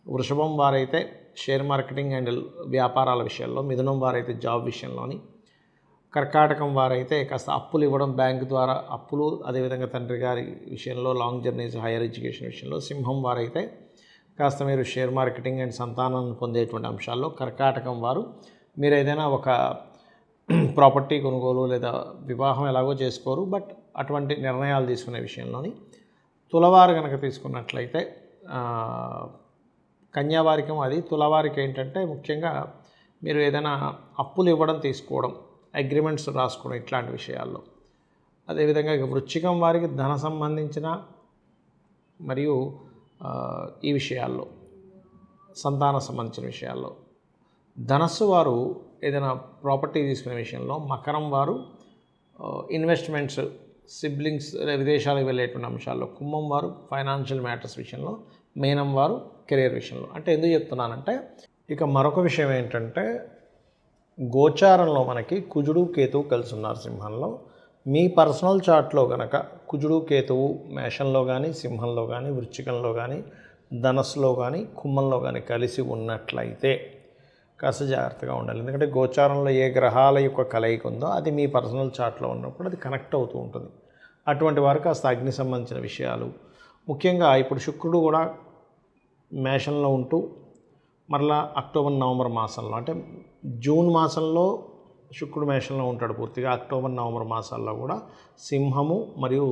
వృషభం వారైతే షేర్ మార్కెటింగ్ అండ్ వ్యాపారాల విషయాల్లో, మిథునం వారైతే జాబ్ విషయంలోని, కర్కాటకం వారైతే కాస్త అప్పులు ఇవ్వడం బ్యాంకు ద్వారా అప్పులు, అదేవిధంగా తండ్రి గారి విషయంలో లాంగ్ జర్నీస్, హైయర్ ఎడ్యుకేషన్ విషయంలో, సింహం వారైతే కాస్త మీరు షేర్ మార్కెటింగ్ అండ్ సంతానాన్ని పొందేటువంటి అంశాల్లో, కర్కాటకం వారు మీరు ఏదైనా ఒక ప్రాపర్టీ కొనుగోలు లేదా వివాహం ఎలాగో చేసుకోరు, బట్ అటువంటి నిర్ణయాలు తీసుకునే విషయంలోని, తులవారు కనుక తీసుకున్నట్లయితే కన్యావారికం అది. తులవారికి ఏంటంటే ముఖ్యంగా మీరు ఏదైనా అప్పులు ఇవ్వడం తీసుకోవడం, అగ్రిమెంట్స్ రాసుకోవడం ఇట్లాంటి విషయాల్లో. అదేవిధంగా వృశ్చికం వారికి ధన సంబంధించిన మరియు ఈ విషయాల్లో, సంతాన సంబంధించిన విషయాల్లో. ధనస్సు వారు ఏదైనా ప్రాపర్టీ తీసుకునే విషయంలో, మకరం వారు ఇన్వెస్ట్మెంట్స్, సిబ్లింగ్స్ విదేశాలకు వెళ్ళేటువంటి అంశాల్లో, కుంభం వారు ఫైనాన్షియల్ మ్యాటర్స్ విషయంలో, మీనం వారు కెరీర్ విషయంలో. అంటే ఎందుకు చెప్తున్నానంటే ఇక మరొక విషయం ఏంటంటే గోచారంలో మనకి కుజుడు కేతువు కలిసి ఉన్నారు సింహంలో. మీ పర్సనల్ చార్ట్లో కనుక కుజుడు కేతువు మేషంలో కానీ, సింహంలో కానీ, వృశ్చికంలో కానీ, ధనస్సులో కానీ, కుంభంలో కానీ కలిసి ఉన్నట్లయితే కాస్త జాగ్రత్తగా ఉండాలి. ఎందుకంటే గోచారంలో ఏ గ్రహాల యొక్క కలయిక ఉందో అది మీ పర్సనల్ చార్ట్లో ఉన్నప్పుడు అది కనెక్ట్ అవుతూ ఉంటుంది. అటువంటి వారు కాస్త అగ్ని సంబంధించిన విషయాలు, ముఖ్యంగా ఇప్పుడు శుక్రుడు కూడా మేషంలో ఉంటూ మరలా అక్టోబర్ నవంబర్ మాసంలో, అంటే జూన్ మాసంలో శుక్రుడు మేషంలో ఉంటాడు పూర్తిగా, అక్టోబర్ నవంబర్ మాసాల్లో కూడా సింహము మరియు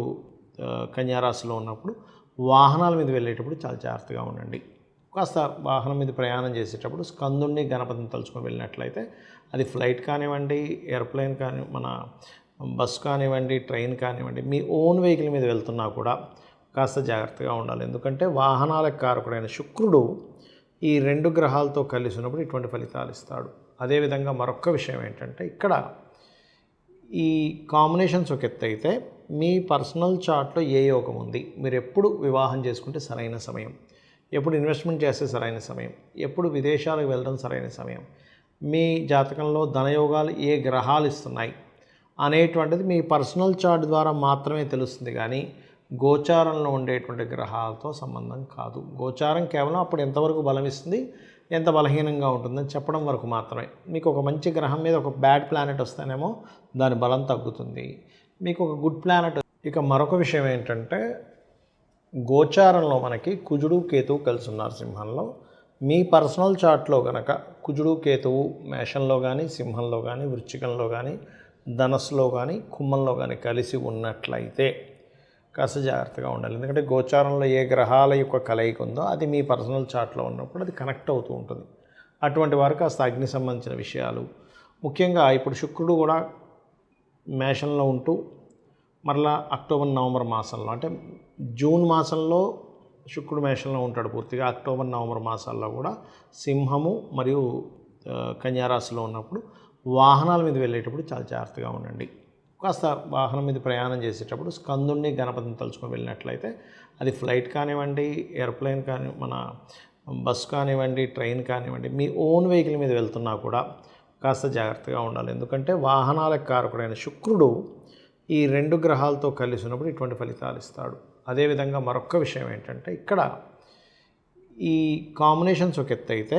కన్యారాశిలో ఉన్నప్పుడు వాహనాల మీద వెళ్ళేటప్పుడు చాలా జాగ్రత్తగా ఉండండి. కాస్త వాహనం మీద ప్రయాణం చేసేటప్పుడు స్కందుణ్ణి, గణపతిని తలుచుకొని వెళ్ళినట్లయితే అది ఫ్లైట్ కానివ్వండి, ఎయిర్ప్లేన్ మన బస్సు కానివ్వండి, ట్రైన్ కానివ్వండి, మీ ఓన్ వెహికల్ మీద వెళ్తున్నా కూడా కాస్త జాగ్రత్తగా ఉండాలి. ఎందుకంటే వాహనాలకు కారకుడైన శుక్రుడు ఈ రెండు గ్రహాలతో కలిసి ఉన్నప్పుడు ఇటువంటి ఫలితాలు ఇస్తాడు. అదేవిధంగా మరొక విషయం ఏంటంటే ఇక్కడ ఈ కాంబినేషన్స్ ఒక ఎత్తు అయితే మీ పర్సనల్ చార్ట్లో ఏ యోగం ఉంది, మీరు ఎప్పుడు వివాహం చేసుకుంటే సరైన సమయం, ఎప్పుడు ఇన్వెస్ట్మెంట్ చేస్తే సరైన సమయం, ఎప్పుడు విదేశాలకు వెళ్ళడం సరైన సమయం, మీ జాతకంలో ధనయోగాలు ఏ గ్రహాలు ఇస్తున్నాయి అనేటువంటిది మీ పర్సనల్ చార్ట్ ద్వారా మాత్రమే తెలుస్తుంది. కానీ గోచారంలో ఉండేటువంటి గ్రహాలతో సంబంధం కాదు. గోచారం కేవలం అప్పుడు ఎంతవరకు బలం ఇస్తుంది, ఎంత బలహీనంగా ఉంటుందని చెప్పడం వరకు మాత్రమే. మీకు ఒక మంచి గ్రహం మీద ఒక బ్యాడ్ ప్లానెట్ వస్తేనేమో దాని బలం తగ్గుతుంది, మీకు ఒక గుడ్ ప్లానెట్. ఇక మరొక విషయం ఏంటంటే గోచారంలో మనకి కుజుడు కేతువు కలిసి ఉన్నారు సింహంలో. మీ పర్సనల్ చార్ట్లో కనుక కుజుడు కేతువు మేషంలో కానీ, సింహంలో కానీ, వృశ్చికంలో కానీ, ధనస్సులో కానీ, కుంభంలో కానీ కలిసి ఉన్నట్లయితే కాస్త జాగ్రత్తగా ఉండాలి. ఎందుకంటే గోచారంలో ఏ గ్రహాల యొక్క కలయిక ఉందో అది మీ పర్సనల్ చార్ట్లో ఉన్నప్పుడు అది కనెక్ట్ అవుతూ ఉంటుంది. అటువంటి వారు కాస్త అగ్ని సంబంధించిన విషయాలు, ముఖ్యంగా ఇప్పుడు శుక్రుడు కూడా మేషంలో ఉంటూ మరలా అక్టోబర్ నవంబర్ మాసంలో, అంటే జూన్ మాసంలో శుక్రుడు మేషంలో ఉంటాడు పూర్తిగా, అక్టోబర్ నవంబర్ మాసాల్లో కూడా సింహము మరియు కన్యారాశిలో ఉన్నప్పుడు వాహనాల మీద వెళ్ళేటప్పుడు చాలా జాగ్రత్తగా ఉండండి. కాస్త వాహనం మీద ప్రయాణం చేసేటప్పుడు స్కందుణ్ణి గణపతిని తలుచుకొని వెళ్ళినట్లయితే అది ఫ్లైట్ కానివ్వండి, ఎయిర్ప్లేన్ కానీ, మన బస్ కానివ్వండి, ట్రైన్ కానివ్వండి, మీ ఓన్ వెహికల్ మీద వెళ్తున్నా కూడా కాస్త జాగ్రత్తగా ఉండాలి. ఎందుకంటే వాహనాలకు కారకుడైన శుక్రుడు ఈ 2 గ్రహాలతో కలిసి ఉన్నప్పుడు ఇటువంటి ఫలితాలు ఇస్తాడు. అదేవిధంగా మరొక విషయం ఏంటంటే, ఇక్కడ ఈ కాంబినేషన్స్ ఒక ఎత్తు అయితే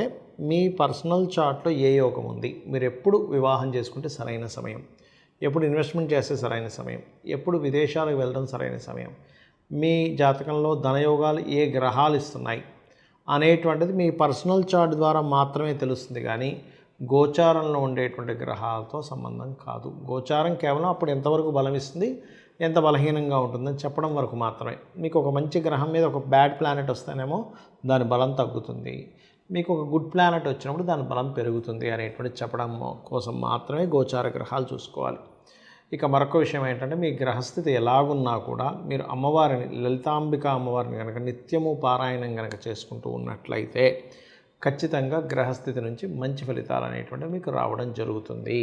మీ పర్సనల్ చార్ట్లో ఏ యోగం ఉంది, మీరు ఎప్పుడు వివాహం చేసుకుంటే సరైన సమయం, ఎప్పుడు ఇన్వెస్ట్మెంట్ చేస్తే సరైన సమయం, ఎప్పుడు విదేశాలకు వెళ్ళడం సరైన సమయం, మీ జాతకంలో ధనయోగాలు ఏ గ్రహాలు ఇస్తున్నాయి అనేటువంటిది మీ పర్సనల్ చార్ట్ ద్వారా మాత్రమే తెలుస్తుంది. కానీ గోచారంలో ఉండేటువంటి గ్రహాలతో సంబంధం కాదు. గోచారం కేవలం అప్పుడు ఎంతవరకు బలం ఇస్తుంది, ఎంత బలహీనంగా ఉంటుందని చెప్పడం వరకు మాత్రమే. మీకు ఒక మంచి గ్రహం మీద ఒక బ్యాడ్ ప్లానెట్ వస్తేనేమో దాని బలం తగ్గుతుంది, మీకు ఒక గుడ్ ప్లానెట్ వచ్చినప్పుడు దాని బలం పెరుగుతుంది అనేటువంటి చెప్పడం కోసం మాత్రమే గోచార గ్రహాలు చూసుకోవాలి. ఇక మరొక విషయం ఏంటంటే, మీ గ్రహస్థితి ఎలాగున్నా కూడా మీరు అమ్మవారిని, లలితాంబిక అమ్మవారిని కనుక నిత్యము పారాయణం కనుక చేసుకుంటూ ఉన్నట్లయితే ఖచ్చితంగా గ్రహస్థితి నుంచి మంచి ఫలితాలు అనేటువంటివి మీకు రావడం జరుగుతుంది.